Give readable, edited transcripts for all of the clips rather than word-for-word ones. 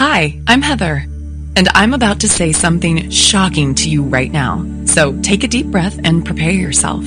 Hi, I'm Heather, and I'm about to say something shocking to you right now. So take a deep breath and prepare yourself.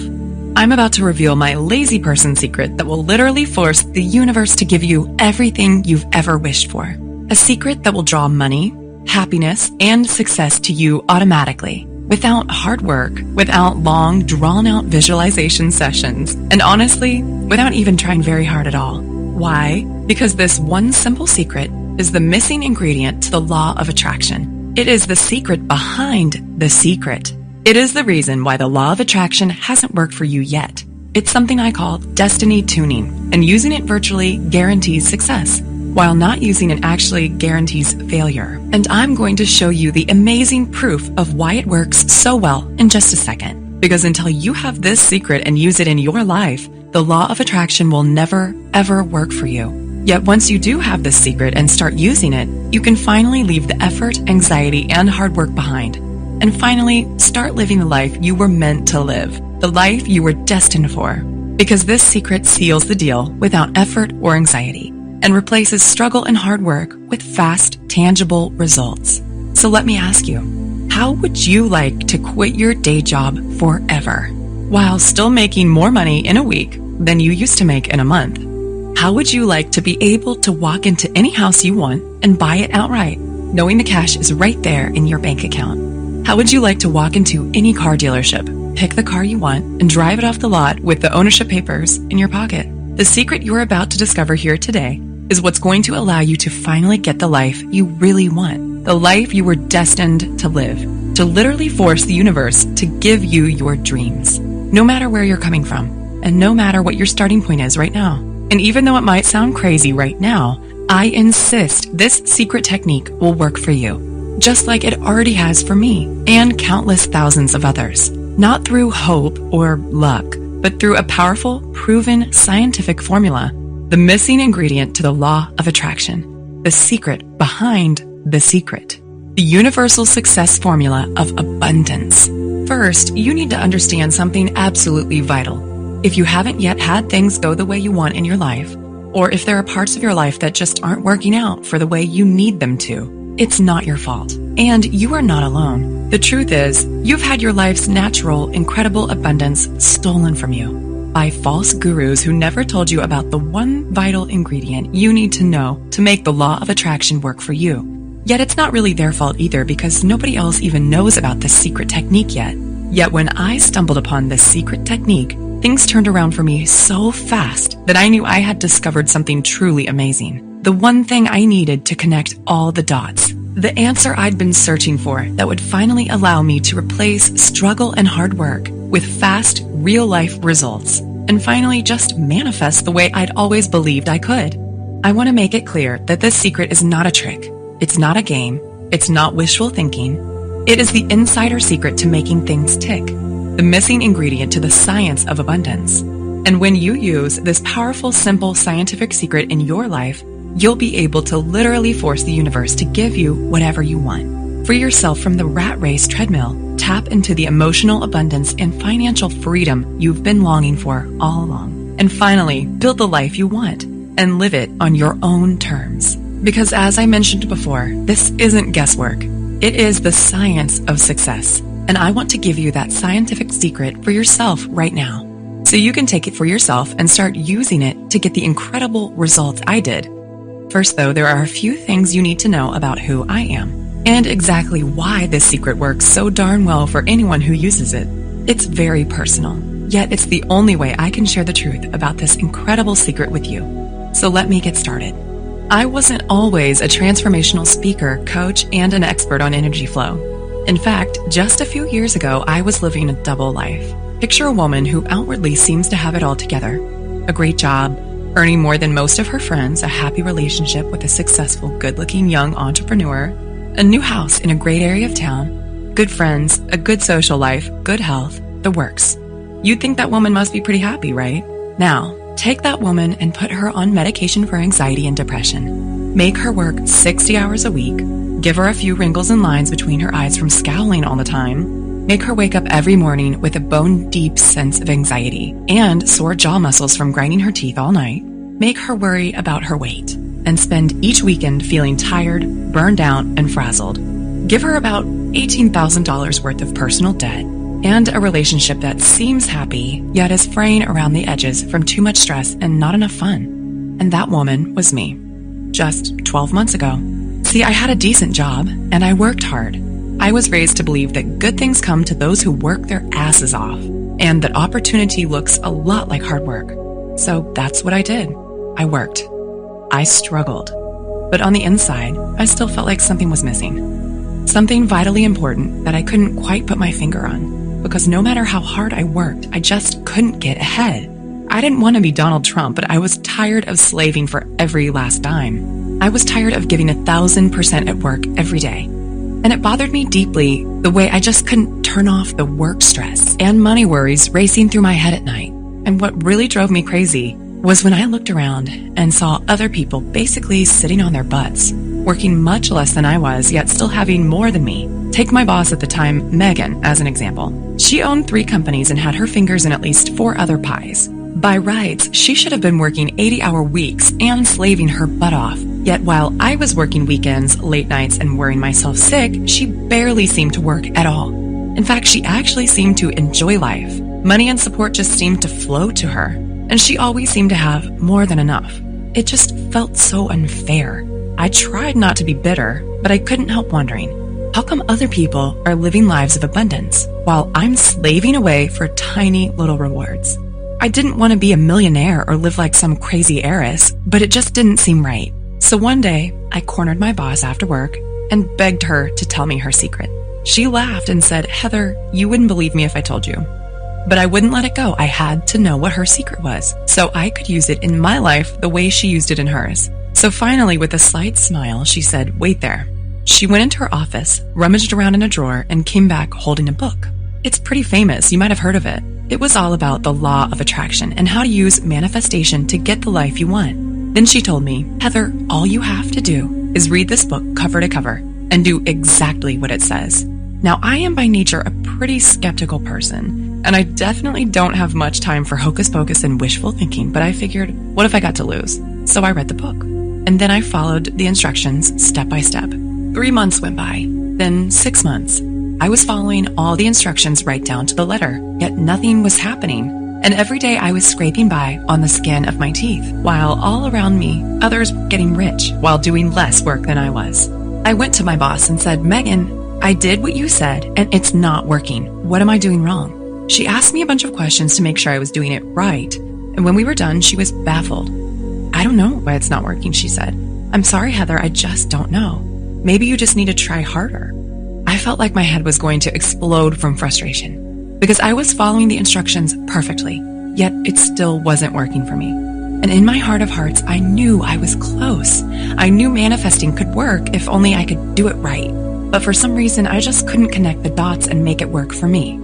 I'm about to reveal my lazy person secret that will literally force the universe to give you everything you've ever wished for. A secret that will draw money, happiness, and success to you automatically, without hard work, without long, drawn-out visualization sessions, and honestly, without even trying very hard at all. Why? Because this one simple secret is the missing ingredient to the law of attraction. It is the secret behind the secret. It is the reason why the law of attraction hasn't worked for you yet. It's something I call destiny tuning, and using it virtually guarantees success, while not using it actually guarantees failure. And I'm going to show you the amazing proof of why it works so well in just a second. Because until you have this secret and use it in your life, the law of attraction will never, ever work for you. Yet once you do have this secret and start using it, you can finally leave the effort, anxiety, and hard work behind. And finally, start living the life you were meant to live, the life you were destined for. Because this secret seals the deal without effort or anxiety, and replaces struggle and hard work with fast, tangible results. So let me ask you, how would you like to quit your day job forever, while still making more money in a week than you used to make in a month? How would you like to be able to walk into any house you want and buy it outright, knowing the cash is right there in your bank account? How would you like to walk into any car dealership, pick the car you want, and drive it off the lot with the ownership papers in your pocket? The secret you're about to discover here today is what's going to allow you to finally get the life you really want, the life you were destined to live, to literally force the universe to give you your dreams, no matter where you're coming from, and no matter what your starting point is right now. And even though it might sound crazy right now, I insist this secret technique will work for you, just like it already has for me and countless thousands of others. Not through hope or luck, but through a powerful, proven scientific formula, the missing ingredient to the law of attraction, the secret behind the secret, the universal success formula of abundance. First, you need to understand something absolutely vital. If you haven't yet had things go the way you want in your life, or if there are parts of your life that just aren't working out for the way you need them to, it's not your fault. And you are not alone. The truth is, you've had your life's natural, incredible abundance stolen from you by false gurus who never told you about the one vital ingredient you need to know to make the law of attraction work for you. Yet it's not really their fault either, because nobody else even knows about this secret technique yet. Yet when I stumbled upon this secret technique, things turned around for me so fast that I knew I had discovered something truly amazing. The one thing I needed to connect all the dots. The answer I'd been searching for that would finally allow me to replace struggle and hard work with fast, real-life results, and finally just manifest the way I'd always believed I could. I want to make it clear that this secret is not a trick. It's not a game. It's not wishful thinking. It is the insider secret to making things tick, the missing ingredient to the science of abundance. And when you use this powerful, simple scientific secret in your life, you'll be able to literally force the universe to give you whatever you want. Free yourself from the rat race treadmill. Tap into the emotional abundance and financial freedom you've been longing for all along. And finally, build the life you want and live it on your own terms. Because as I mentioned before, this isn't guesswork. It is the science of success. And I want to give you that scientific secret for yourself right now, so you can take it for yourself and start using it to get the incredible results I did. First, though, there are a few things you need to know about who I am, and exactly why this secret works so darn well for anyone who uses it. It's very personal, yet it's the only way I can share the truth about this incredible secret with you. So let me get started. I wasn't always a transformational speaker, coach, and an expert on energy flow. In fact, just a few years ago, I was living a double life. Picture a woman who outwardly seems to have it all together. A great job, earning more than most of her friends, a happy relationship with a successful, good-looking young entrepreneur, a new house in a great area of town, good friends, a good social life, good health, the works. You'd think that woman must be pretty happy, right? Now, take that woman and put her on medication for anxiety and depression. Make her work 60 hours a week. Give her a few wrinkles and lines between her eyes from scowling all the time. Make her wake up every morning with a bone-deep sense of anxiety and sore jaw muscles from grinding her teeth all night. Make her worry about her weight. and spend each weekend feeling tired, burned out, and frazzled. Give her about $18,000 worth of personal debt and a relationship that seems happy, yet is fraying around the edges from too much stress and not enough fun. And that woman was me. Just 12 months ago. See, I had a decent job, and I worked hard. I was raised to believe that good things come to those who work their asses off, and that opportunity looks a lot like hard work. So that's what I did. I worked. I struggled. But on the inside, I still felt like something was missing. Something vitally important that I couldn't quite put my finger on. Because no matter how hard I worked, I just couldn't get ahead. I didn't want to be Donald Trump, but I was tired of slaving for every last dime. I was tired of giving 1,000% at work every day. And it bothered me deeply the way I just couldn't turn off the work stress and money worries racing through my head at night. And what really drove me crazy was when I looked around and saw other people basically sitting on their butts, working much less than I was, yet still having more than me. Take my boss at the time, Megan, as an example. She owned 3 companies and had her fingers in at least 4 other pies. By rights, she should have been working 80-hour weeks and slaving her butt off. Yet while I was working weekends, late nights, and worrying myself sick, she barely seemed to work at all. In fact, she actually seemed to enjoy life. Money and support just seemed to flow to her, and she always seemed to have more than enough. It just felt so unfair. I tried not to be bitter, but I couldn't help wondering, how come other people are living lives of abundance while I'm slaving away for tiny little rewards? I didn't want to be a millionaire or live like some crazy heiress, but it just didn't seem right. So one day, I cornered my boss after work and begged her to tell me her secret. She laughed and said, "Heather, you wouldn't believe me if I told you." But I wouldn't let it go. I had to know what her secret was, so I could use it in my life the way she used it in hers. So finally, with a slight smile, she said, "Wait there." She went into her office, rummaged around in a drawer, and came back holding a book. It's pretty famous. You might have heard of it. It was all about the law of attraction and how to use manifestation to get the life you want. Then she told me, "Heather, all you have to do is read this book cover to cover and do exactly what it says." Now, I am by nature a pretty skeptical person, and I definitely don't have much time for hocus pocus and wishful thinking, but I figured, what if I got to lose? So I read the book. And then I followed the instructions step by step. 3 months went by, then 6 months. I was following all the instructions right down to the letter, yet nothing was happening. And every day I was scraping by on the skin of my teeth, while all around me, others were getting rich while doing less work than I was. I went to my boss and said, "Megan, I did what you said, and it's not working. What am I doing wrong?" She asked me a bunch of questions to make sure I was doing it right, and when we were done, she was baffled. "I don't know why it's not working," she said. "I'm sorry, Heather, I just don't know. Maybe you just need to try harder." I felt like my head was going to explode from frustration, because I was following the instructions perfectly, yet it still wasn't working for me. And in my heart of hearts, I knew I was close. I knew manifesting could work if only I could do it right. But for some reason, I just couldn't connect the dots and make it work for me.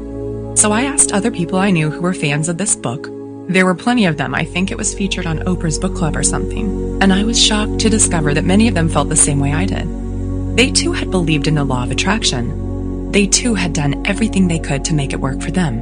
So I asked other people I knew who were fans of this book. There were plenty of them. I think it was featured on Oprah's book club or something. And I was shocked to discover that many of them felt the same way I did. They too had believed in the law of attraction. They too had done everything they could to make it work for them.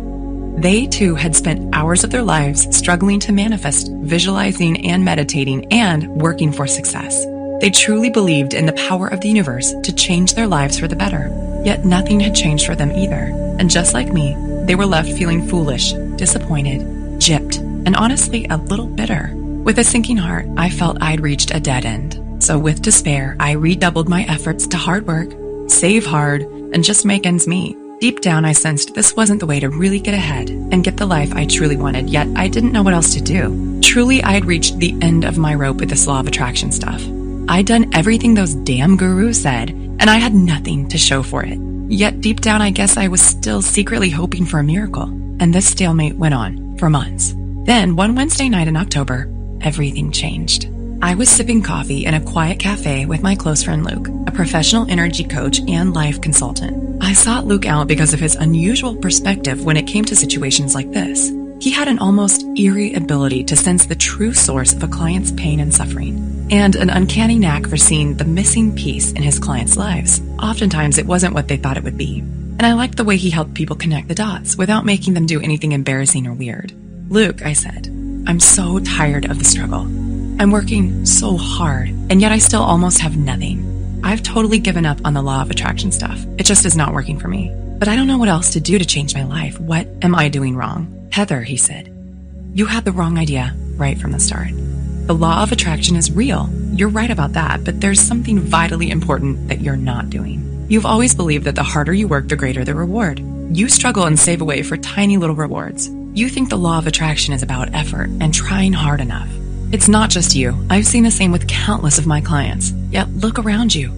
They too had spent hours of their lives struggling to manifest, visualizing and meditating and working for success. They truly believed in the power of the universe to change their lives for the better. Yet nothing had changed for them either. And just like me, they were left feeling foolish, disappointed, gypped, and honestly a little bitter. With a sinking heart, I felt I'd reached a dead end. So with despair, I redoubled my efforts to hard work, save hard, and just make ends meet. Deep down, I sensed this wasn't the way to really get ahead and get the life I truly wanted, yet I didn't know what else to do. Truly, I'd reached the end of my rope with this law of attraction stuff. I'd done everything those damn gurus said, and I had nothing to show for it. Yet deep down, I guess I was still secretly hoping for a miracle. And this stalemate went on for months. Then, one Wednesday night in October, everything changed. I was sipping coffee in a quiet cafe with my close friend Luke, a professional energy coach and life consultant. I sought Luke out because of his unusual perspective when it came to situations like this. He had an almost eerie ability to sense the true source of a client's pain and suffering, and an uncanny knack for seeing the missing piece in his clients' lives. Oftentimes, it wasn't what they thought it would be. And I liked the way he helped people connect the dots without making them do anything embarrassing or weird. "Luke," I said, "I'm so tired of the struggle. I'm working so hard, and yet I still almost have nothing. I've totally given up on the law of attraction stuff. It just is not working for me. But I don't know what else to do to change my life. What am I doing wrong? Heather, he said, you had the wrong idea right from the start. The law of attraction is real. You're right about that, but there's something vitally important that you're not doing. You've always believed that the harder you work, the greater the reward. You struggle and save away for tiny little rewards. You think the law of attraction is about effort and trying hard enough. It's not just you. I've seen the same with countless of my clients. Yet look around you.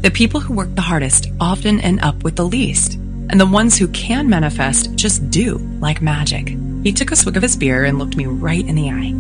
The people who work the hardest often end up with the least. And the ones who can manifest just do, like magic. He took a swig of his beer and looked me right in the eye.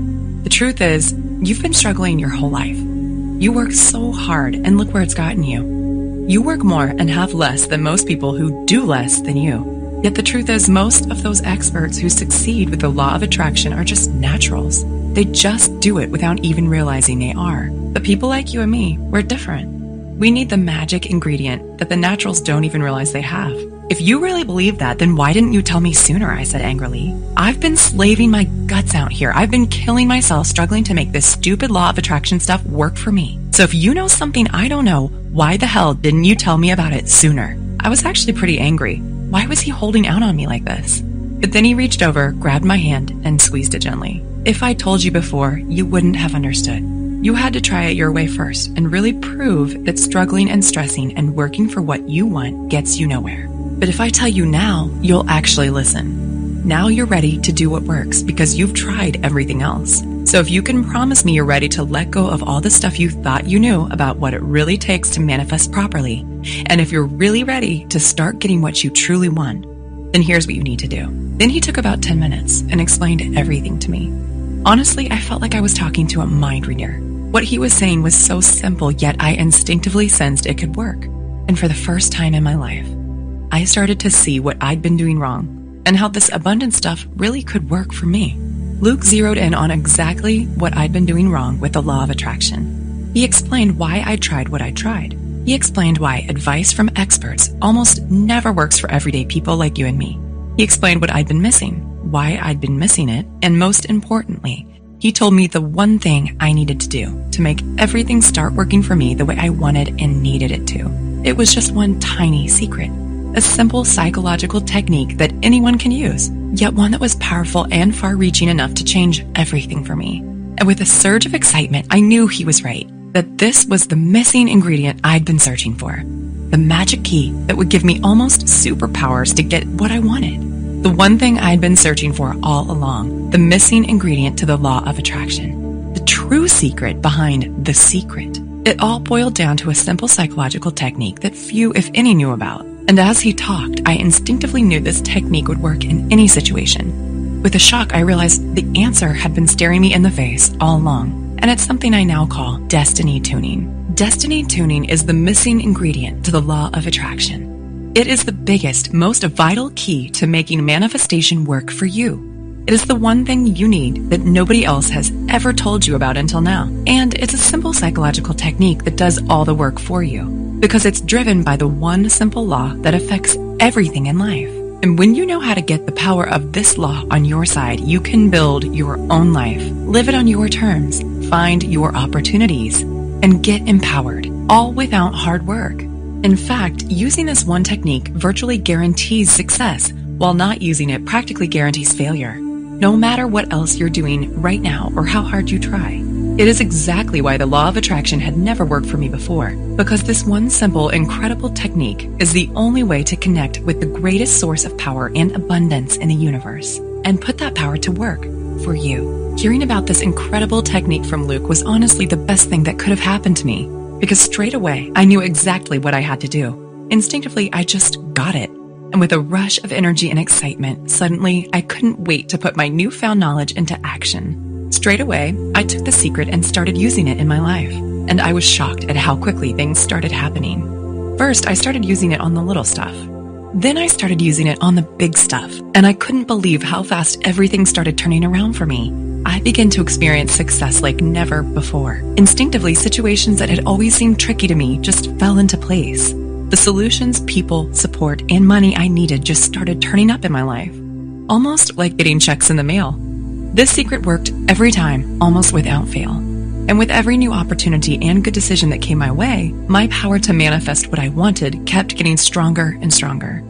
The truth is, you've been struggling your whole life. You work so hard, and look where it's gotten you. You work more and have less than most people who do less than you. Yet the truth is, most of those experts who succeed with the law of attraction are just naturals. They just do it without even realizing they are. But people like you and me, we're different. We need the magic ingredient that the naturals don't even realize they have. If you really believe that, then why didn't you tell me sooner? I said angrily. I've been slaving my guts out here. I've been killing myself struggling to make this stupid law of attraction stuff work for me. So if you know something I don't know, why the hell didn't you tell me about it sooner? I was actually pretty angry. Why was he holding out on me like this? But then he reached over, grabbed my hand, and squeezed it gently. If I told you before, you wouldn't have understood. You had to try it your way first and really prove that struggling and stressing and working for what you want gets you nowhere. But if I tell you now, you'll actually listen. Now you're ready to do what works because you've tried everything else. So if you can promise me you're ready to let go of all the stuff you thought you knew about what it really takes to manifest properly, and if you're really ready to start getting what you truly want, then here's what you need to do. Then he took about 10 minutes and explained everything to me. Honestly, I felt like I was talking to a mind reader. What he was saying was so simple, yet I instinctively sensed it could work. And for the first time in my life, I started to see what I'd been doing wrong and how this abundance stuff really could work for me. Luke zeroed in on exactly what I'd been doing wrong with the law of attraction. He explained why I tried what I tried. He explained why advice from experts almost never works for everyday people like you and me. He explained what I'd been missing, why I'd been missing it, and most importantly, he told me the one thing I needed to do to make everything start working for me the way I wanted and needed it to. It was just one tiny secret. A simple psychological technique that anyone can use, yet one that was powerful and far-reaching enough to change everything for me. And with a surge of excitement, I knew he was right, that this was the missing ingredient I'd been searching for. The magic key that would give me almost superpowers to get what I wanted. The one thing I'd been searching for all along, the missing ingredient to the law of attraction. The true secret behind the secret. It all boiled down to a simple psychological technique that few, if any, knew about. And as he talked, I instinctively knew this technique would work in any situation. With a shock, I realized the answer had been staring me in the face all along, and it's something I now call destiny tuning. Destiny tuning is the missing ingredient to the law of attraction. It is the biggest, most vital key to making manifestation work for you. It is the one thing you need that nobody else has ever told you about until now. And it's a simple psychological technique that does all the work for you, because it's driven by the one simple law that affects everything in life. And when you know how to get the power of this law on your side, you can build your own life, live it on your terms, find your opportunities, and get empowered, all without hard work. In fact, using this one technique virtually guarantees success, while not using it practically guarantees failure. No matter what else you're doing right now or how hard you try. It is exactly why the law of attraction had never worked for me before, because this one simple, incredible technique is the only way to connect with the greatest source of power and abundance in the universe, and put that power to work for you. Hearing about this incredible technique from Luke was honestly the best thing that could have happened to me, because straight away, I knew exactly what I had to do. Instinctively, I just got it. And with a rush of energy and excitement, suddenly I couldn't wait to put my newfound knowledge into action. Straight away, I took the secret and started using it in my life. And I was shocked at how quickly things started happening. First, I started using it on the little stuff. Then I started using it on the big stuff. And I couldn't believe how fast everything started turning around for me. I began to experience success like never before. Instinctively, situations that had always seemed tricky to me just fell into place. The solutions, people, support, and money I needed just started turning up in my life. Almost like getting checks in the mail. This secret worked every time, almost without fail. And with every new opportunity and good decision that came my way, my power to manifest what I wanted kept getting stronger and stronger.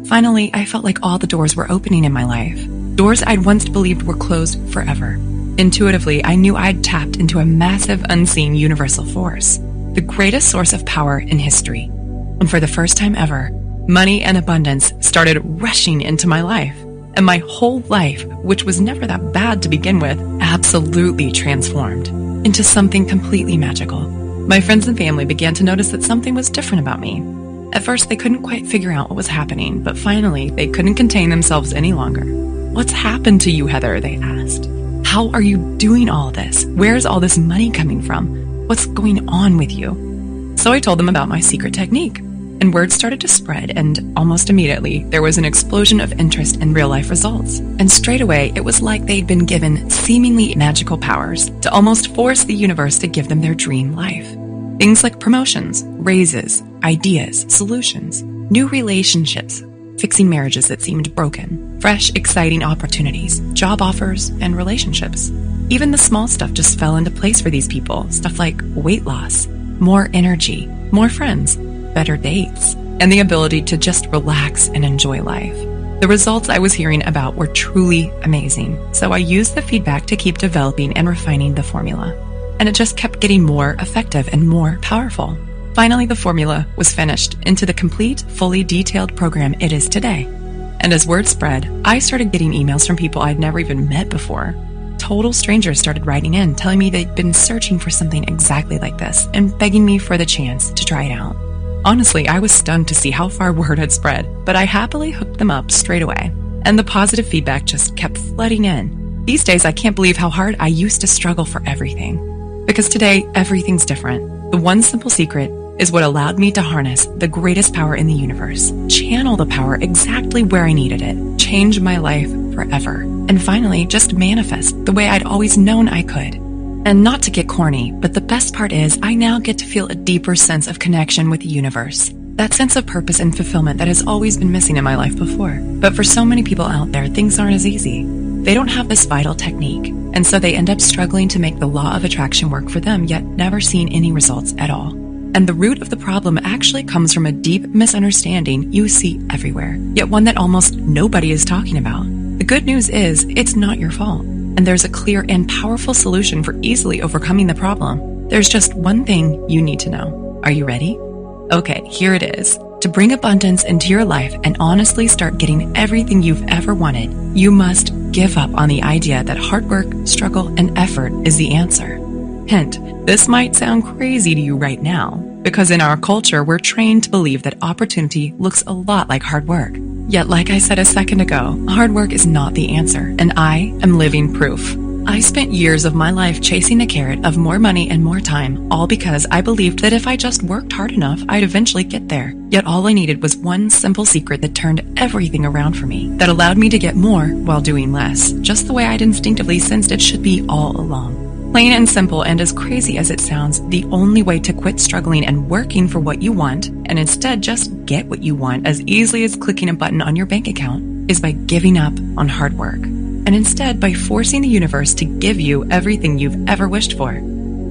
Finally, I felt like all the doors were opening in my life. Doors I'd once believed were closed forever. Intuitively, I knew I'd tapped into a massive, unseen universal force, the greatest source of power in history. And for the first time ever, money and abundance started rushing into my life. And my whole life, which was never that bad to begin with, absolutely transformed into something completely magical. My friends and family began to notice that something was different about me. At first, they couldn't quite figure out what was happening, but finally, they couldn't contain themselves any longer. "What's happened to you, Heather?" they asked. "How are you doing all this? Where's all this money coming from? What's going on with you?" So I told them about my secret technique. And word started to spread, and almost immediately, there was an explosion of interest in real-life results. And straight away, it was like they'd been given seemingly magical powers to almost force the universe to give them their dream life. Things like promotions, raises, ideas, solutions, new relationships, fixing marriages that seemed broken, fresh, exciting opportunities, job offers, and relationships. Even the small stuff just fell into place for these people, stuff like weight loss, more energy, more friends, better dates, and the ability to just relax and enjoy life. The results I was hearing about were truly amazing, so I used the feedback to keep developing and refining the formula. And it just kept getting more effective and more powerful. Finally, the formula was finished into the complete, fully detailed program it is today. And as word spread, I started getting emails from people I'd never even met before. Total strangers started writing in, telling me they'd been searching for something exactly like this and begging me for the chance to try it out. Honestly, I was stunned to see how far word had spread, but I happily hooked them up straight away. And the positive feedback just kept flooding in. These days, I can't believe how hard I used to struggle for everything. Because today, everything's different. The one simple secret is what allowed me to harness the greatest power in the universe, channel the power exactly where I needed it, change my life forever, and finally, just manifest the way I'd always known I could. And not to get corny, but the best part is I now get to feel a deeper sense of connection with the universe. That sense of purpose and fulfillment that has always been missing in my life before. But for so many people out there, things aren't as easy. They don't have this vital technique, and so they end up struggling to make the law of attraction work for them, yet never seeing any results at all. And the root of the problem actually comes from a deep misunderstanding you see everywhere, yet one that almost nobody is talking about. The good news is, it's not your fault. And there's a clear and powerful solution for easily overcoming the problem. There's just one thing you need to know. Are you ready? Okay, here it is. To bring abundance into your life and honestly start getting everything you've ever wanted, you must give up on the idea that hard work, struggle, and effort is the answer. Hint, this might sound crazy to you right now, because in our culture, we're trained to believe that opportunity looks a lot like hard work. Yet, like I said a second ago, hard work is not the answer, and I am living proof. I spent years of my life chasing the carrot of more money and more time, all because I believed that if I just worked hard enough, I'd eventually get there. Yet all I needed was one simple secret that turned everything around for me, that allowed me to get more while doing less, just the way I'd instinctively sensed it should be all along. Plain and simple, and as crazy as it sounds, the only way to quit struggling and working for what you want, and instead just get what you want as easily as clicking a button on your bank account, is by giving up on hard work. And instead by forcing the universe to give you everything you've ever wished for.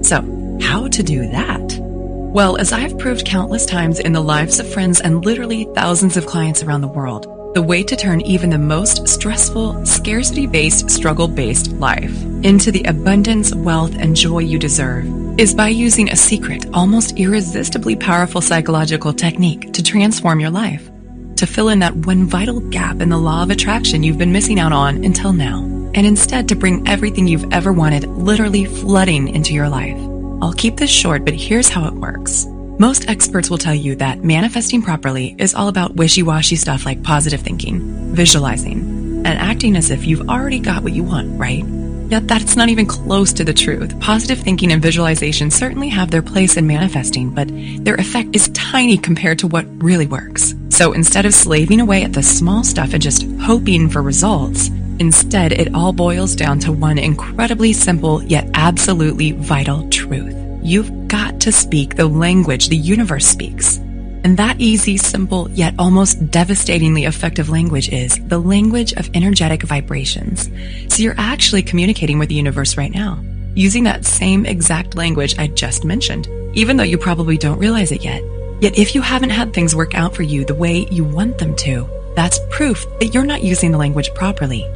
So, how to do that? Well, as I've proved countless times in the lives of friends and literally thousands of clients around the world, the way to turn even the most stressful, scarcity-based, struggle-based life into the abundance, wealth, and joy you deserve is by using a secret, almost irresistibly powerful psychological technique to transform your life, to fill in that one vital gap in the law of attraction you've been missing out on until now, and instead to bring everything you've ever wanted literally flooding into your life. I'll keep this short, but here's how it works. Most experts will tell you that manifesting properly is all about wishy-washy stuff like positive thinking, visualizing, and acting as if you've already got what you want, right? Yet that's not even close to the truth. Positive thinking and visualization certainly have their place in manifesting, but their effect is tiny compared to what really works. So instead of slaving away at the small stuff and just hoping for results, instead it all boils down to one incredibly simple yet absolutely vital truth. You've got to speak the language the universe speaks. And that easy, simple, yet almost devastatingly effective language is the language of energetic vibrations. So you're actually communicating with the universe right now. using that same exact language I just mentioned, even though you probably don't realize it yet. Yet if you haven't had things work out for you the way you want them to, that's proof that you're not using the language properly.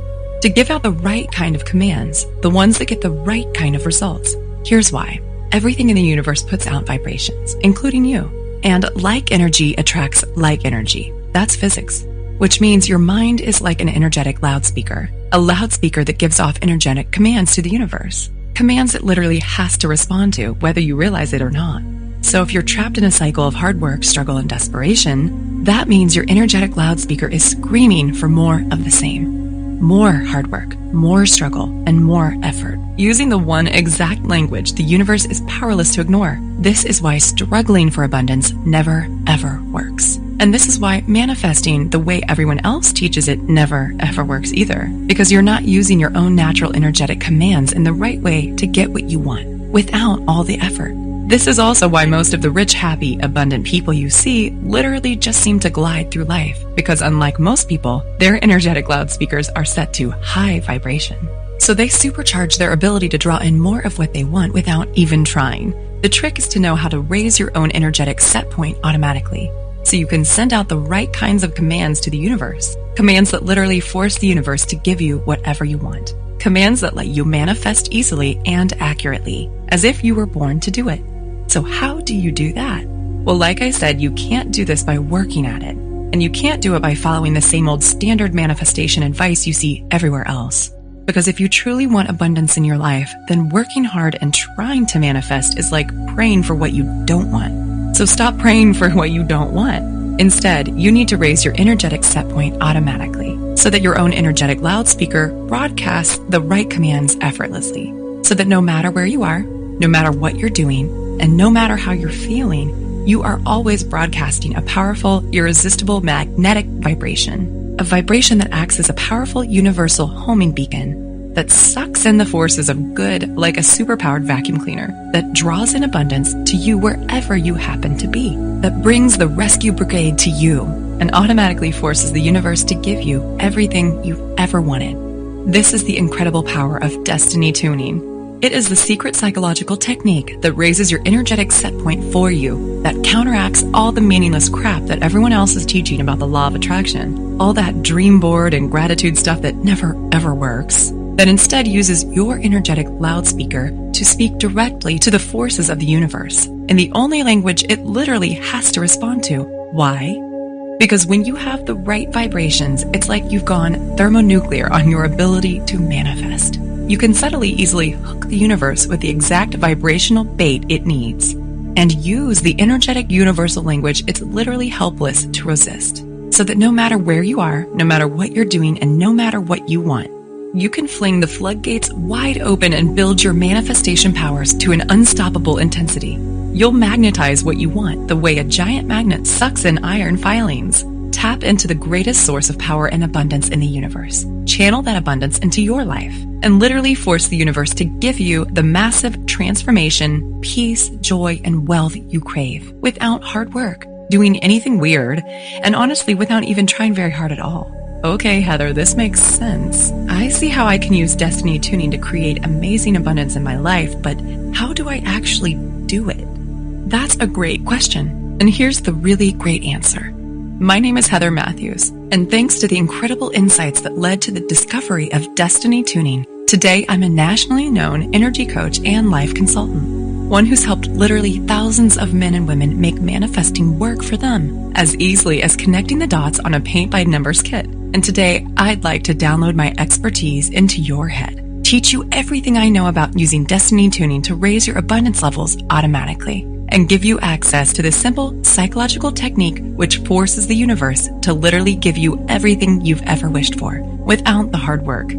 To give out the right kind of commands, the ones that get the right kind of results. Here's why. Everything in the universe puts out vibrations, including you. And like energy attracts like energy. That's physics. Which means your mind is like an energetic loudspeaker. A loudspeaker that gives off energetic commands to the universe. Commands it literally has to respond to, whether you realize it or not. So if you're trapped in a cycle of hard work, struggle, and desperation, that means your energetic loudspeaker is screaming for more of the same. More hard work, more struggle, and more effort. Using the one exact language the universe is powerless to ignore. This is why struggling for abundance never, ever works. And this is why manifesting the way everyone else teaches it never, ever works either. Because you're not using your own natural energetic commands in the right way to get what you want, without all the effort. This is also why most of the rich, happy, abundant people you see literally just seem to glide through life, because unlike most people, their energetic loudspeakers are set to high vibration. So they supercharge their ability to draw in more of what they want without even trying. The trick is to know how to raise your own energetic set point automatically, so you can send out the right kinds of commands to the universe. Commands that literally force the universe to give you whatever you want. Commands that let you manifest easily and accurately, as if you were born to do it. So how do you do that? Well, like I said, you can't do this by working at it. And you can't do it by following the same old standard manifestation advice you see everywhere else. Because if you truly want abundance in your life, then working hard and trying to manifest is like praying for what you don't want. So stop praying for what you don't want. Instead, you need to raise your energetic set point automatically, so that your own energetic loudspeaker broadcasts the right commands effortlessly. So that no matter where you are, no matter what you're doing, and no matter how you're feeling, you are always broadcasting a powerful, irresistible magnetic vibration. A vibration that acts as a powerful universal homing beacon that sucks in the forces of good like a superpowered vacuum cleaner, that draws in abundance to you wherever you happen to be, that brings the rescue brigade to you and automatically forces the universe to give you everything you've ever wanted. This is the incredible power of destiny tuning. It is the secret psychological technique that raises your energetic set point for you, that counteracts all the meaningless crap that everyone else is teaching about the law of attraction, all that dream board and gratitude stuff that never ever works, that instead uses your energetic loudspeaker to speak directly to the forces of the universe, in the only language it literally has to respond to. Why? Because when you have the right vibrations, it's like you've gone thermonuclear on your ability to manifest. You can subtly, easily hook the universe with the exact vibrational bait it needs, and use the energetic universal language it's literally helpless to resist. So that no matter where you are, no matter what you're doing, and no matter what you want, you can fling the floodgates wide open and build your manifestation powers to an unstoppable intensity. You'll magnetize what you want the way a giant magnet sucks in iron filings. Tap into the greatest source of power and abundance in the universe. Channel that abundance into your life and literally force the universe to give you the massive transformation, peace, joy, and wealth you crave without hard work, doing anything weird, and honestly without even trying very hard at all. Okay, Heather, this makes sense. I see how I can use destiny tuning to create amazing abundance in my life, but how do I actually do it? That's a great question, and here's the really great answer. My name is Heather Mathews, and thanks to the incredible insights that led to the discovery of destiny tuning, today I'm a nationally known energy coach and life consultant, one who's helped literally thousands of men and women make manifesting work for them as easily as connecting the dots on a paint-by-numbers kit. And today, I'd like to download my expertise into your head, teach you everything I know about using destiny tuning to raise your abundance levels automatically, and give you access to the simple psychological technique which forces the universe to literally give you everything you've ever wished for without the hard work.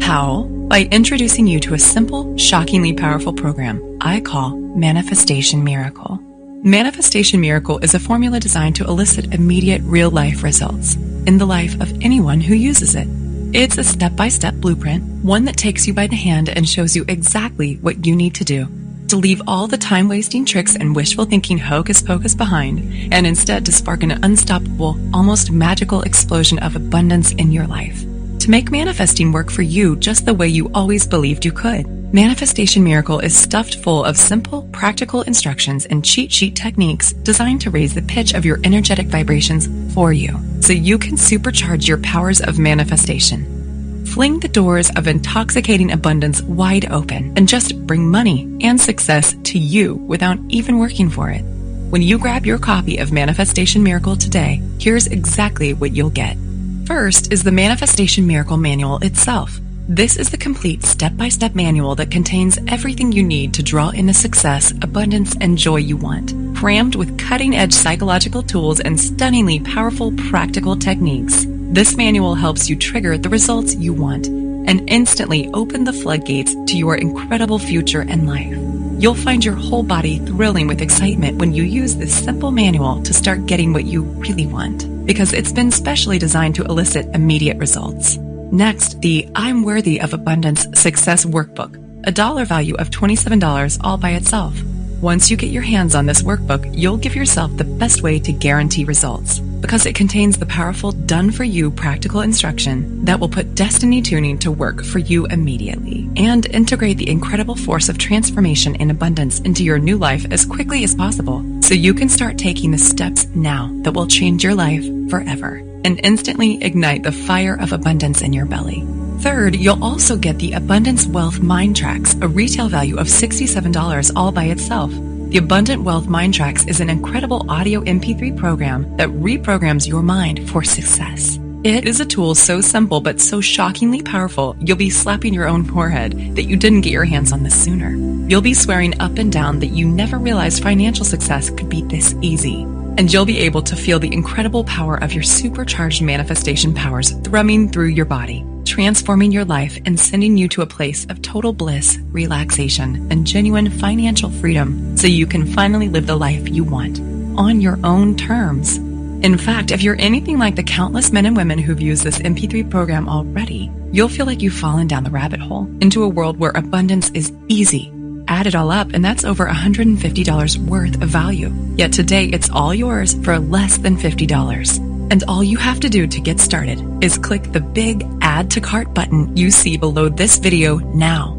How? By introducing you to a simple, shockingly powerful program I call Manifestation Miracle. Manifestation Miracle is a formula designed to elicit immediate real-life results in the life of anyone who uses it. It's a step-by-step blueprint, one that takes you by the hand and shows you exactly what you need to do to leave all the time-wasting tricks and wishful thinking hocus-pocus behind, and instead to spark an unstoppable, almost magical explosion of abundance in your life. To make manifesting work for you just the way you always believed you could. Manifestation Miracle is stuffed full of simple, practical instructions and cheat sheet techniques designed to raise the pitch of your energetic vibrations for you, so you can supercharge your powers of manifestation. Fling the doors of intoxicating abundance wide open and just bring money and success to you without even working for it. When you grab your copy of Manifestation Miracle today, here's exactly what you'll get. First is the Manifestation Miracle Manual itself. This is the complete step-by-step manual that contains everything you need to draw in the success, abundance, and joy you want, crammed with cutting-edge psychological tools and stunningly powerful practical techniques. This manual helps you trigger the results you want and instantly open the floodgates to your incredible future and life. You'll find your whole body thrilling with excitement when you use this simple manual to start getting what you really want, because it's been specially designed to elicit immediate results. Next, the I'm Worthy of Abundance Success Workbook, a dollar value of $27 all by itself. Once you get your hands on this workbook, you'll give yourself the best way to guarantee results, because it contains the powerful done-for-you practical instruction that will put destiny tuning to work for you immediately and integrate the incredible force of transformation and abundance into your new life as quickly as possible, so you can start taking the steps now that will change your life forever and instantly ignite the fire of abundance in your belly. Third, you'll also get the Abundance Wealth Mind Tracks, a retail value of $67 all by itself. The Abundant Wealth Mind Tracks is an incredible audio MP3 program that reprograms your mind for success. It is a tool so simple but so shockingly powerful, you'll be slapping your own forehead that you didn't get your hands on this sooner. You'll be swearing up and down that you never realized financial success could be this easy. And you'll be able to feel the incredible power of your supercharged manifestation powers thrumming through your body, transforming your life and sending you to a place of total bliss, relaxation, and genuine financial freedom, so you can finally live the life you want on your own terms. In fact, if you're anything like the countless men and women who've used this MP3 program already, you'll feel like you've fallen down the rabbit hole into a world where abundance is easy. Add it all up, and that's over $150 worth of value. Yet today, it's all yours for less than $50. And all you have to do to get started is click the big Add to Cart button you see below this video now.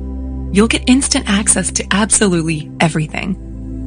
You'll get instant access to absolutely everything,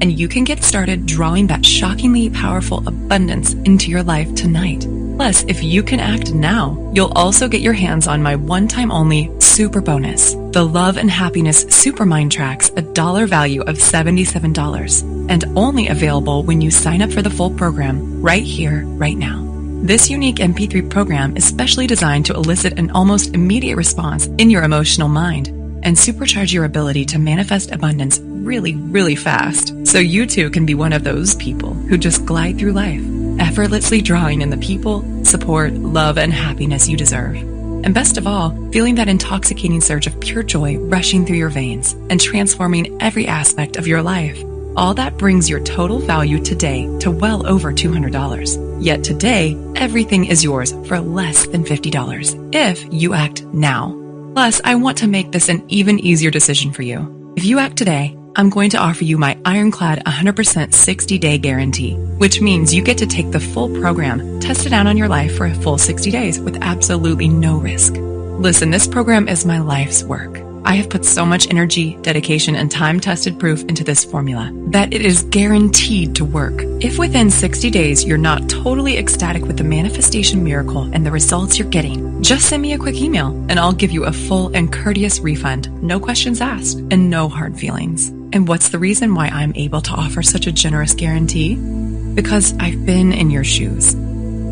and you can get started drawing that shockingly powerful abundance into your life tonight. Plus, if you can act now, you'll also get your hands on my one-time only super bonus, the Love and Happiness Super Mind Tracks, a dollar value of $77, and only available when you sign up for the full program right here, right now. This unique MP3 program is specially designed to elicit an almost immediate response in your emotional mind and supercharge your ability to manifest abundance really, really fast, so you too can be one of those people who just glide through life, effortlessly drawing in the people, support, love, and happiness you deserve. And best of all, feeling that intoxicating surge of pure joy rushing through your veins and transforming every aspect of your life. All that brings your total value today to well over $200. Yet today, everything is yours for less than $50 if you act now. Plus, I want to make this an even easier decision for you. If you act today, I'm going to offer you my ironclad 100% 60-day guarantee, which means you get to take the full program, test it out on your life for a full 60 days with absolutely no risk. Listen, this program is my life's work. I have put so much energy, dedication, and time-tested proof into this formula that it is guaranteed to work. If within 60 days you're not totally ecstatic with the manifestation miracle and the results you're getting, just send me a quick email and I'll give you a full and courteous refund, no questions asked, and no hard feelings. And what's the reason why I'm able to offer such a generous guarantee? Because I've been in your shoes.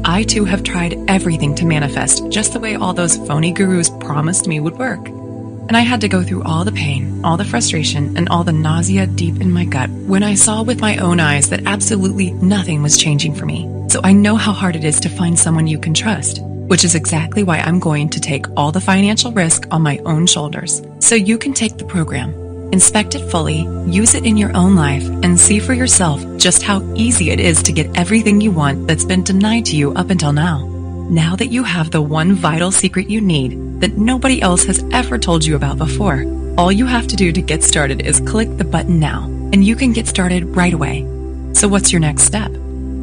I too have tried everything to manifest just the way all those phony gurus promised me would work. And I had to go through all the pain, all the frustration, and all the nausea deep in my gut when I saw with my own eyes that absolutely nothing was changing for me. So I know how hard it is to find someone you can trust, which is exactly why I'm going to take all the financial risk on my own shoulders, so you can take the program, inspect it fully, use it in your own life, and see for yourself just how easy it is to get everything you want that's been denied to you up until now. Now that you have the one vital secret you need that nobody else has ever told you about before, all you have to do to get started is click the button now, and you can get started right away. So what's your next step?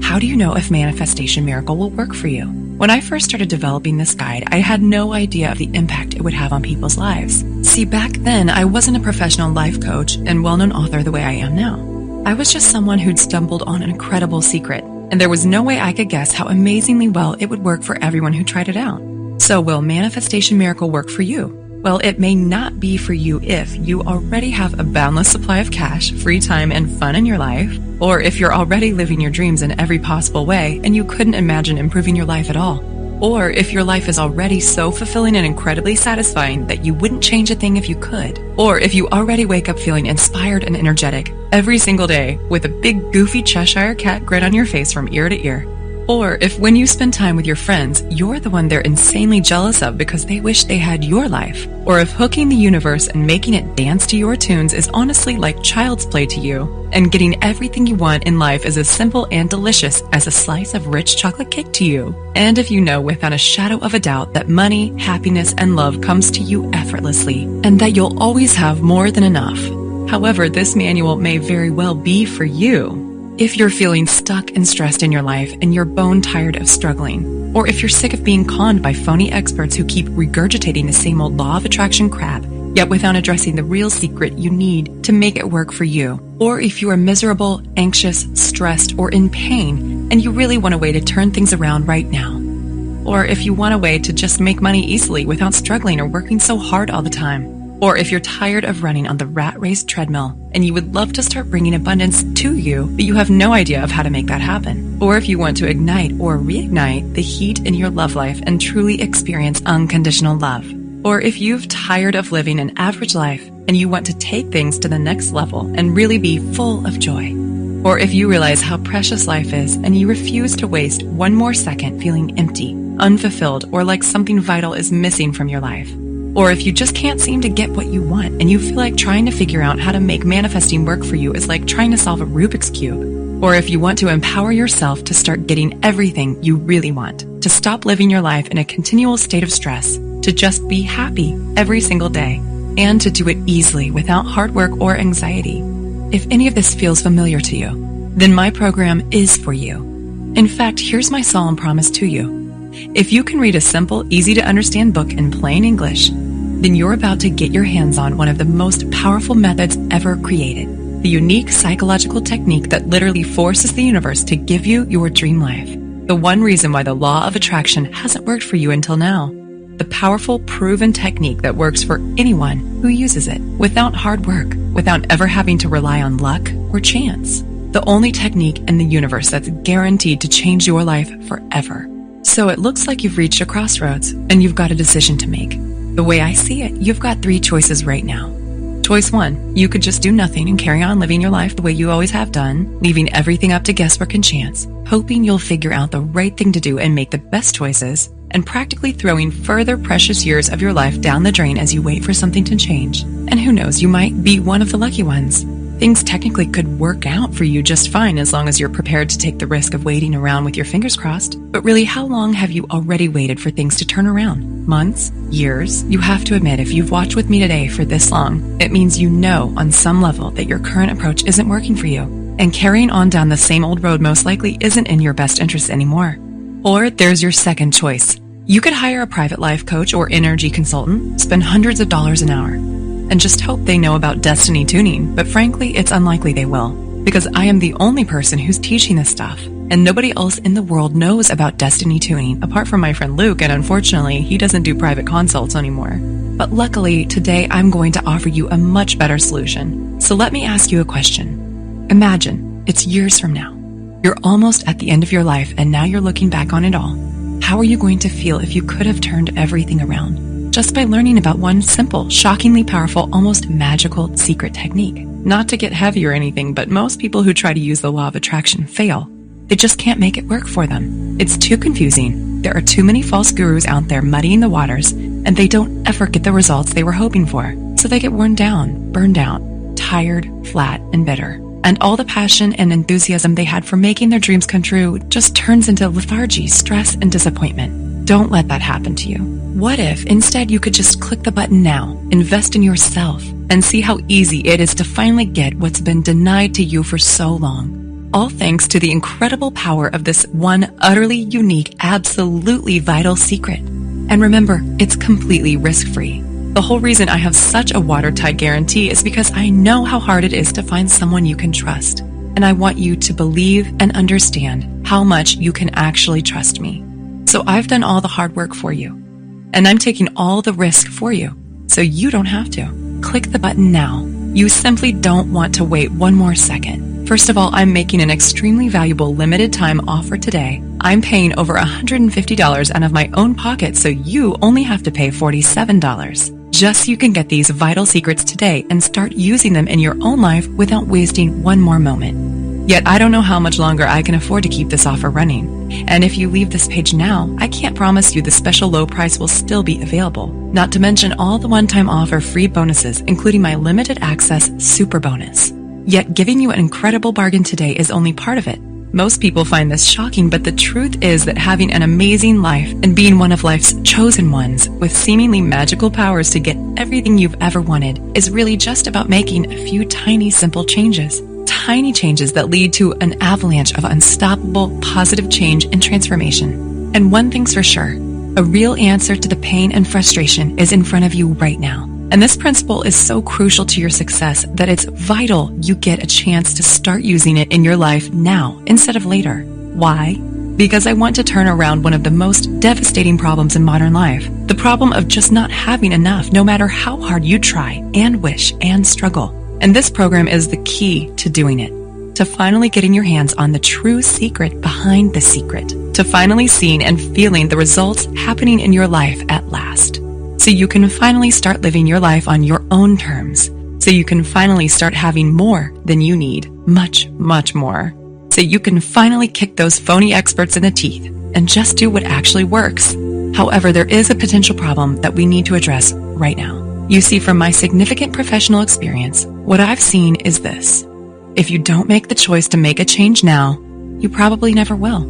How do you know if Manifestation Miracle will work for you? When I first started developing this guide, I had no idea of the impact it would have on people's lives. See, back then, I wasn't a professional life coach and well-known author the way I am now. I was just someone who'd stumbled on an incredible secret, and there was no way I could guess how amazingly well it would work for everyone who tried it out. So will Manifestation Miracle work for you? Well, it may not be for you if you already have a boundless supply of cash, free time, and fun in your life, or if you're already living your dreams in every possible way and you couldn't imagine improving your life at all, or if your life is already so fulfilling and incredibly satisfying that you wouldn't change a thing if you could, or if you already wake up feeling inspired and energetic every single day with a big goofy Cheshire cat grin on your face from ear to ear. Or if when you spend time with your friends, you're the one they're insanely jealous of because they wish they had your life. Or if hooking the universe and making it dance to your tunes is honestly like child's play to you, and getting everything you want in life is as simple and delicious as a slice of rich chocolate cake to you. And if you know without a shadow of a doubt that money, happiness, and love comes to you effortlessly, and that you'll always have more than enough. However, this manual may very well be for you. If you're feeling stuck and stressed in your life and you're bone tired of struggling, or if you're sick of being conned by phony experts who keep regurgitating the same old law of attraction crap, yet without addressing the real secret you need to make it work for you, or if you are miserable, anxious, stressed, or in pain, and you really want a way to turn things around right now, or if you want a way to just make money easily without struggling or working so hard all the time, or if you're tired of running on the rat race treadmill and you would love to start bringing abundance to you, but you have no idea of how to make that happen. Or if you want to ignite or reignite the heat in your love life and truly experience unconditional love. Or if you've tired of living an average life and you want to take things to the next level and really be full of joy. Or if you realize how precious life is and you refuse to waste one more second feeling empty, unfulfilled, or like something vital is missing from your life. Or if you just can't seem to get what you want and you feel like trying to figure out how to make manifesting work for you is like trying to solve a Rubik's Cube. Or if you want to empower yourself to start getting everything you really want, to stop living your life in a continual state of stress, to just be happy every single day, and to do it easily without hard work or anxiety. If any of this feels familiar to you, then my program is for you. In fact, here's my solemn promise to you. If you can read a simple, easy to understand book in plain English, then you're about to get your hands on one of the most powerful methods ever created. The unique psychological technique that literally forces the universe to give you your dream life. The one reason why the law of attraction hasn't worked for you until now. The powerful, proven technique that works for anyone who uses it without hard work, without ever having to rely on luck or chance. The only technique in the universe that's guaranteed to change your life forever. So it looks like you've reached a crossroads and you've got a decision to make. The way I see it, you've got 3 choices right now. Choice 1, you could just do nothing and carry on living your life the way you always have done, leaving everything up to guesswork and chance, hoping you'll figure out the right thing to do and make the best choices, and practically throwing further precious years of your life down the drain as you wait for something to change. And who knows, you might be one of the lucky ones. Things technically could work out for you just fine as long as you're prepared to take the risk of waiting around with your fingers crossed. But really, how long have you already waited for things to turn around? Months? Years? You have to admit, if you've watched with me today for this long, it means you know on some level that your current approach isn't working for you. And carrying on down the same old road most likely isn't in your best interest anymore. Or there's your second choice. You could hire a private life coach or energy consultant, spend hundreds of dollars an hour, and just hope they know about destiny tuning, but frankly, it's unlikely they will, because I am the only person who's teaching this stuff, and nobody else in the world knows about destiny tuning, apart from my friend Luke, and unfortunately, he doesn't do private consults anymore. But luckily, today I'm going to offer you a much better solution. So let me ask you a question. Imagine, it's years from now. You're almost at the end of your life, and now you're looking back on it all. How are you going to feel if you could have turned everything around? Just by learning about one simple, shockingly powerful, almost magical secret technique. Not to get heavy or anything, but most people who try to use the law of attraction fail. They just can't make it work for them. It's too confusing. There are too many false gurus out there muddying the waters, and they don't ever get the results they were hoping for. So they get worn down, burned out, tired, flat, and bitter. And all the passion and enthusiasm they had for making their dreams come true just turns into lethargy, stress, and disappointment. Don't let that happen to you. What if instead you could just click the button now, invest in yourself, and see how easy it is to finally get what's been denied to you for so long? All thanks to the incredible power of this one utterly unique, absolutely vital secret. And remember, it's completely risk-free. The whole reason I have such a watertight guarantee is because I know how hard it is to find someone you can trust. And I want you to believe and understand how much you can actually trust me. So I've done all the hard work for you. And I'm taking all the risk for you, so you don't have to. Click the button now. You simply don't want to wait one more second. First of all, I'm making an extremely valuable limited time offer today. I'm paying over $150 out of my own pocket, so you only have to pay $47. Just so you can get these vital secrets today and start using them in your own life without wasting one more moment. Yet I don't know how much longer I can afford to keep this offer running. And if you leave this page now, I can't promise you the special low price will still be available. Not to mention all the one-time offer free bonuses, including my limited access super bonus. Yet giving you an incredible bargain today is only part of it. Most people find this shocking, but the truth is that having an amazing life and being one of life's chosen ones with seemingly magical powers to get everything you've ever wanted is really just about making a few tiny, simple changes. Tiny changes that lead to an avalanche of unstoppable, positive change and transformation. And one thing's for sure, a real answer to the pain and frustration is in front of you right now. And this principle is so crucial to your success that it's vital you get a chance to start using it in your life now instead of later. Why? Because I want to turn around one of the most devastating problems in modern life, the problem of just not having enough no matter how hard you try and wish and struggle. And this program is the key to doing it, to finally getting your hands on the true secret behind the secret, to finally seeing and feeling the results happening in your life at last. So you can finally start living your life on your own terms. So you can finally start having more than you need. Much, much more. So you can finally kick those phony experts in the teeth and just do what actually works. However, there is a potential problem that we need to address right now. You see, from my significant professional experience, what I've seen is this. If you don't make the choice to make a change now, you probably never will.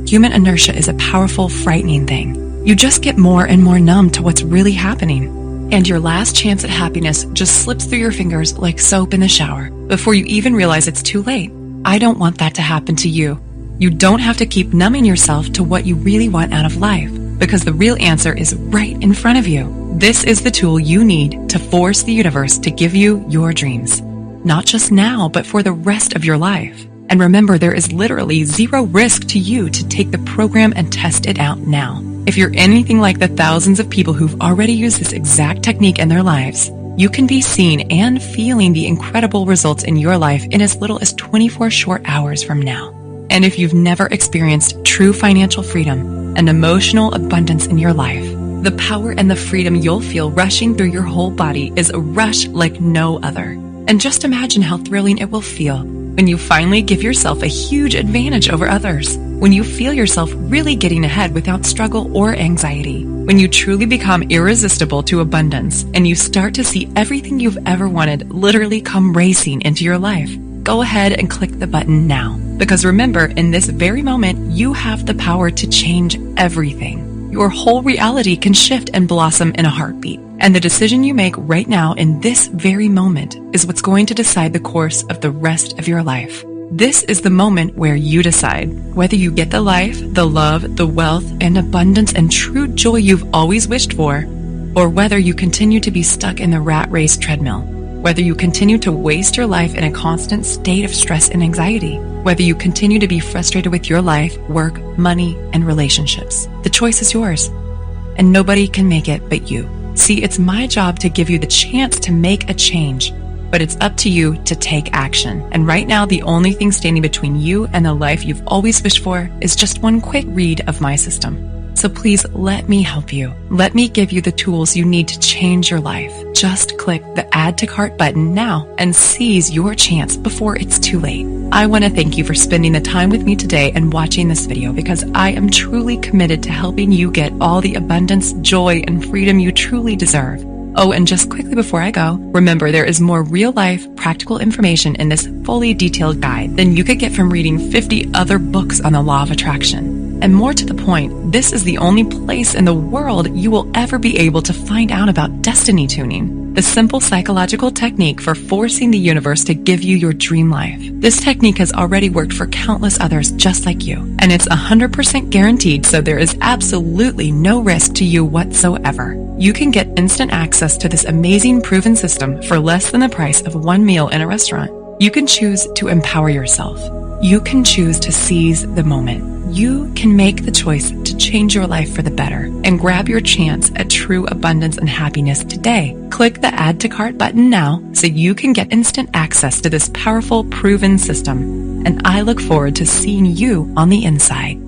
Human inertia is a powerful, frightening thing. You just get more and more numb to what's really happening. And your last chance at happiness just slips through your fingers like soap in the shower before you even realize it's too late. I don't want that to happen to you. You don't have to keep numbing yourself to what you really want out of life, because the real answer is right in front of you. This is the tool you need to force the universe to give you your dreams. Not just now, but for the rest of your life. And remember, there is literally zero risk to you to take the program and test it out now. If you're anything like the thousands of people who've already used this exact technique in their lives, you can be seeing and feeling the incredible results in your life in as little as 24 short hours from now. And if you've never experienced true financial freedom and emotional abundance in your life, the power and the freedom you'll feel rushing through your whole body is a rush like no other. And just imagine how thrilling it will feel when you finally give yourself a huge advantage over others, when you feel yourself really getting ahead without struggle or anxiety, when you truly become irresistible to abundance and you start to see everything you've ever wanted literally come racing into your life. Go ahead and click the button now, because remember, in this very moment, you have the power to change everything. Your whole reality can shift and blossom in a heartbeat. And the decision you make right now in this very moment is what's going to decide the course of the rest of your life. This is the moment where you decide whether you get the life, the love, the wealth, and abundance and true joy you've always wished for, or whether you continue to be stuck in the rat race treadmill, whether you continue to waste your life in a constant state of stress and anxiety, whether you continue to be frustrated with your life, work, money, and relationships. The choice is yours, and nobody can make it but you. See, it's my job to give you the chance to make a change, but it's up to you to take action. And right now, the only thing standing between you and the life you've always wished for is just one quick read of my system. So please let me help you. Let me give you the tools you need to change your life. Just click the Add to Cart button now and seize your chance before it's too late. I want to thank you for spending the time with me today and watching this video, because I am truly committed to helping you get all the abundance, joy, and freedom you truly deserve. Oh, and just quickly before I go, remember there is more real-life, practical information in this fully detailed guide than you could get from reading 50 other books on the law of attraction. And more to the point, this is the only place in the world you will ever be able to find out about destiny tuning. the simple psychological technique for forcing the universe to give you your dream life. This technique has already worked for countless others just like you, and it's 100% guaranteed, so there is absolutely no risk to you whatsoever. You can get instant access to this amazing proven system for less than the price of one meal in a restaurant. You can choose to empower yourself. You can choose to seize the moment. You can make the choice to change your life for the better and grab your chance at true abundance and happiness today. Click the Add to Cart button now so you can get instant access to this powerful, proven system. And I look forward to seeing you on the inside.